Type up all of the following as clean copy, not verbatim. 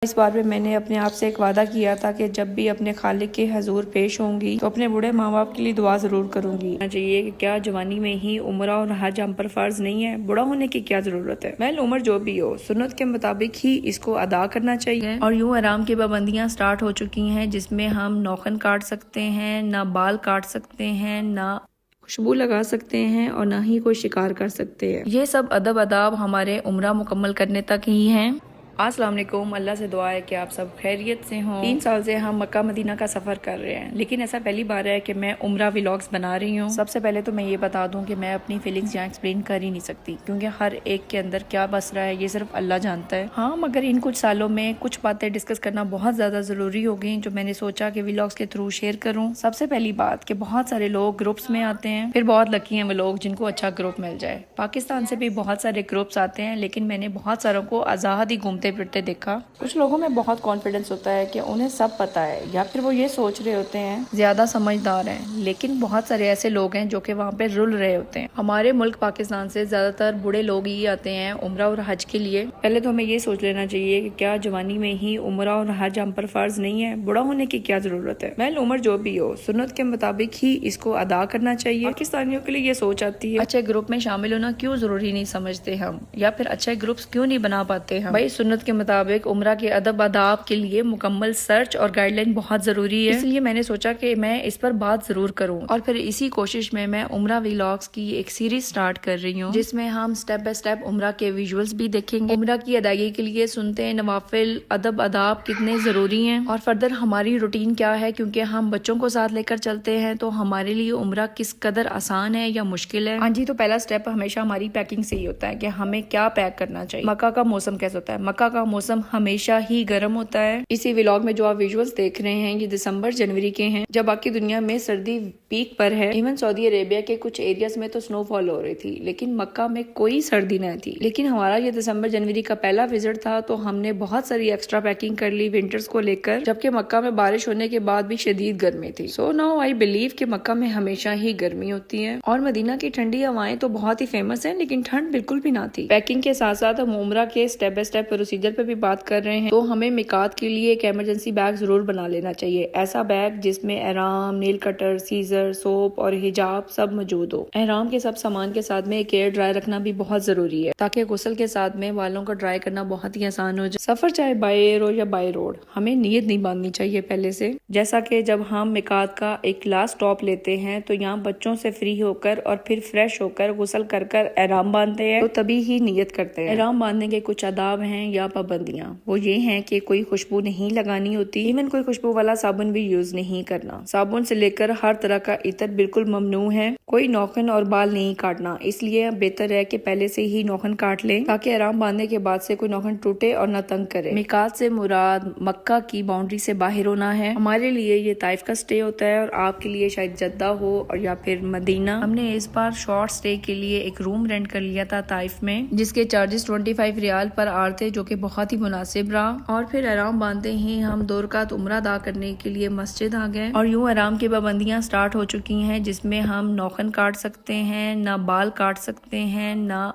اس بار میں نے اپنے آپ سے ایک وعدہ کیا تھا کہ جب بھی اپنے خالق کے حضور پیش ہوں گی تو اپنے بوڑھے ماں باپ کے لیے دعا ضرور کروں گی۔ چاہیے کہ کیا جوانی میں ہی عمرہ اور حج ہم پر فرض نہیں ہے؟ بوڑھا ہونے کی کیا ضرورت ہے؟ محض عمر جو بھی ہو، سنت کے مطابق ہی اس کو ادا کرنا چاہیے۔ اور یوں آرام کی پابندیاں سٹارٹ ہو چکی ہیں، جس میں ہم نوخن کاٹ سکتے ہیں، نہ بال کاٹ سکتے ہیں، نہ خوشبو لگا سکتے ہیں، اور نہ ہی کوئی شکار کر سکتے ہیں۔ یہ سب ادب آداب ہمارے عمرہ مکمل کرنے تک ہی ہیں۔ السلام علیکم، اللہ سے دعا ہے کہ آپ سب خیریت سے ہوں۔ 3 سال سے ہم مکہ مدینہ کا سفر کر رہے ہیں، لیکن ایسا پہلی بار ہے کہ میں عمرہ ولاگز بنا رہی ہوں۔ سب سے پہلے تو میں یہ بتا دوں کہ میں اپنی فیلنگز یہاں ایکسپلین کر ہی نہیں سکتی، کیونکہ ہر ایک کے اندر کیا بس رہا ہے یہ صرف اللہ جانتا ہے۔ ہاں، مگر ان کچھ سالوں میں کچھ باتیں ڈسکس کرنا بہت زیادہ ضروری ہو گئی، جو میں نے سوچا کہ ولاگز کے تھرو شیئر کروں۔ سب سے پہلی بات کہ بہت سارے لوگ گروپس میں آتے ہیں، پھر بہت لکی ہیں وہ لوگ جن کو اچھا گروپ مل جائے۔ پاکستان سے بھی بہت سارے گروپس آتے ہیں، لیکن میں نے بہت ساروں کو آزاد ہی گھومتے پھرتے دیکھا۔ کچھ لوگوں میں بہت کانفیڈنس ہوتا ہے کہ انہیں سب پتہ ہے، یا پھر وہ یہ سوچ رہے ہوتے ہیں زیادہ سمجھدار ہیں، لیکن بہت سارے ایسے لوگ ہیں جو کہ وہاں پہ رل رہے ہوتے ہیں۔ ہمارے ملک پاکستان سے زیادہ تر بوڑھے لوگ ہی آتے ہیں عمرہ اور حج کے لیے۔ پہلے تو ہمیں یہ سوچ لینا چاہیے کہ کیا جوانی میں ہی عمرہ اور حج ہم پر فرض نہیں ہے؟ بوڑھا ہونے کی کیا ضرورت ہے؟ محض عمر جو بھی ہو، سنت کے مطابق ہی اس کو ادا کرنا چاہیے۔ پاکستانیوں کے لیے یہ سوچ آتی ہے اچھے گروپ میں شامل ہونا کیوں ضروری نہیں سمجھتے ہم، یا پھر اچھے گروپس کیوں نہیں بنا پاتے ہم؟ بھائی، سنت کے مطابق عمرہ کے ادب آداب کے لیے مکمل سرچ اور گائیڈ لائن بہت ضروری ہے، اس لیے میں نے سوچا کہ میں اس پر بات ضرور کروں، اور پھر اسی کوشش میں عمرہ ولاگز کی ایک سیریز سٹارٹ کر رہی ہوں، جس میں ہم سٹیپ بائی سٹیپ عمرہ کے ویژولز بھی دیکھیں گے، عمرہ کی ادائیگی کے لیے سنتے ہیں نوافل ادب آداب کتنے ضروری ہیں، اور فردر ہماری روٹین کیا ہے، کیونکہ ہم بچوں کو ساتھ لے کر چلتے ہیں تو ہمارے لیے عمرہ کس قدر آسان ہے یا مشکل ہے۔ ہاں جی، تو پہلا سٹیپ ہمیشہ ہماری پیکنگ سے ہی ہوتا ہے کہ ہمیں کیا پیک کرنا چاہیے۔ مکہ کا موسم کیسا ہوتا ہے؟ مکہ کا موسم ہمیشہ ہی گرم ہوتا ہے۔ اسی ولاگ میں جو آپ ویژولز دیکھ رہے ہیں یہ دسمبر جنوری کے ہیں، جب باقی دنیا میں سردی پیک پر ہے۔ ایون سعودی عربیہ کے کچھ ایریاز میں تو سنو فال ہو رہی تھی، لیکن مکہ میں کوئی سردی نہ تھی۔ لیکن ہمارا یہ دسمبر جنوری کا پہلا وزٹ تھا، تو ہم نے بہت ساری ایکسٹرا پیکنگ کر لی ونٹرز کو لے کر، جبکہ مکہ میں بارش ہونے کے بعد بھی شدید گرمی تھی۔ سو ناؤ آئی بلیو کہ مکہ میں ہمیشہ ہی گرمی ہوتی ہے، اور مدینہ کی ٹھنڈی ہوائیں تو بہت ہی فیمس ہیں، لیکن ٹھنڈ بالکل بھی نہ تھی۔ پیکنگ کے ساتھ ساتھ ہم عمرہ کے سٹیپ بائی سٹیپ پروسیجر پہ بھی بات کر رہے ہیں، تو ہمیں میقات کے لیے ایک ایمرجنسی بیگ ضرور بنا لینا چاہیے، ایسا بیگ جس میں احرام، نیل کٹر، سیزر، سوپ اور حجاب سب موجود ہو۔ احرام کے سب سامان کے ساتھ میں ایک ایئر ڈرائی رکھنا بھی بہت ضروری ہے، تاکہ غسل کے ساتھ میں والوں کو ڈرائی کرنا بہت ہی آسان ہو جائے۔ سفر چاہے بائی ایئر ہو یا بائی روڈ، ہمیں نیت نہیں باندھنی چاہیے پہلے سے، جیسا کہ جب ہم میقات کا ایک لاسٹ اسٹاپ لیتے ہیں تو یہاں بچوں سے فری ہو کر اور پھر فریش ہو کر غسل کر کر احرام باندھتے ہیں، تو تبھی ہی نیت کرتے ہیں۔ احرام باندھنے کے کچھ آداب ہیں یا پابندیاں، وہ یہ ہیں کہ کوئی خوشبو نہیں لگانی ہوتی، ایون کوئی خوشبو والا صابن بھی یوز نہیں کرنا، صابن سے لے کر ہر طرح کا عطر بالکل ممنوع ہے، کوئی نوخن اور بال نہیں کاٹنا، اس لیے بہتر ہے کہ پہلے سے ہی نوخن کاٹ لیں تاکہ احرام باندھنے کے بعد سے کوئی نوخن ٹوٹے اور نہ تنگ کرے۔ میقات سے مراد مکہ کی باؤنڈری سے باہر ہونا ہے۔ ہمارے لیے یہ طائف کا سٹے ہوتا ہے، اور آپ کے لیے شاید جدہ ہو اور یا پھر مدینہ۔ ہم نے اس بار شارٹ سٹے کے لیے ایک روم رینٹ کر لیا تھا طائف میں، جس کے چارجز 25 ریال پر آور تھے، جو کہ بہت ہی مناسب رہا، اور پھر احرام باندھتے ہی ہم 2 رکعت عمرہ ادا کرنے کے لیے مسجد آ گئے، اور یوں احرام کی پابندیاں سٹارٹ ہو چکی ہیں، جس میں ہم نوخن کاٹ سکتے ہیں، نہ بال کاٹ سکتے ہیں، نہ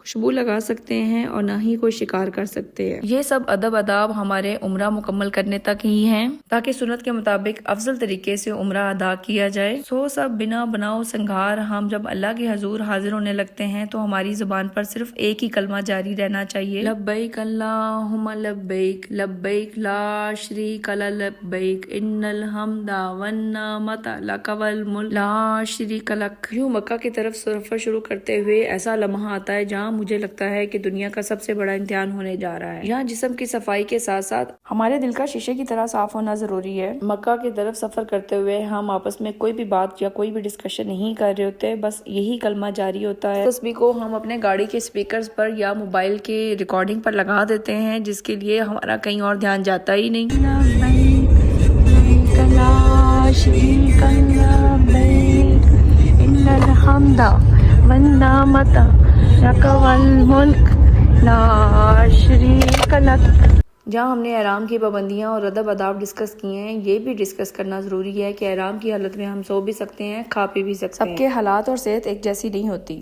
خوشبو لگا سکتے ہیں، اور نہ ہی کوئی شکار کر سکتے ہیں۔ یہ سب ادب آداب ہمارے عمرہ مکمل کرنے تک ہی ہیں، تاکہ سنت کے مطابق افضل طریقے سے عمرہ ادا کیا جائے۔ سو سب بنا بناؤ سنگار ہم جب اللہ کے حضور حاضر ہونے لگتے ہیں تو ہماری زبان پر صرف ایک ہی کلمہ جاری رہنا چاہیے، لبیک اللہم لبیک، لبیک لا شریک لک لبیک، ان الحمد والنعمت لک والملک لا شریک لک۔ یوں مکہ کی طرف سفر شروع کرتے ہوئے ایسا لمحہ آتا ہے جہاں مجھے لگتا ہے کہ دنیا کا سب سے بڑا امتحان ہونے جا رہا ہے۔ یہاں جسم کی صفائی کے ساتھ ساتھ ہمارے دل کا شیشے کی طرح صاف ہونا ضروری ہے۔ مکہ کی طرف سفر کرتے ہوئے ہم آپس میں کوئی بھی بات یا کوئی بھی ڈسکشن نہیں کر رہے ہوتے، بس یہی کلمہ جاری ہوتا ہے۔ تسبیح کو ہم اپنے گاڑی کے اسپیکرز پر یا موبائل کے ریکارڈنگ پر لگا دیتے ہیں، جس کے لیے ہمارا کہیں اور دھیان جاتا ہی نہیں۔ لبیک لا شریک لبیک، ان الحمد والنعمت لک والملک لا شریک لک۔ جہاں ہم نے احرام کی پابندیاں اور ادب آداب ڈسکس کیے ہیں، یہ بھی ڈسکس کرنا ضروری ہے کہ احرام کی حالت میں ہم سو بھی سکتے ہیں، کھا پی بھی سکتے ہیں۔ سب کے حالات اور صحت ایک جیسی نہیں ہوتی،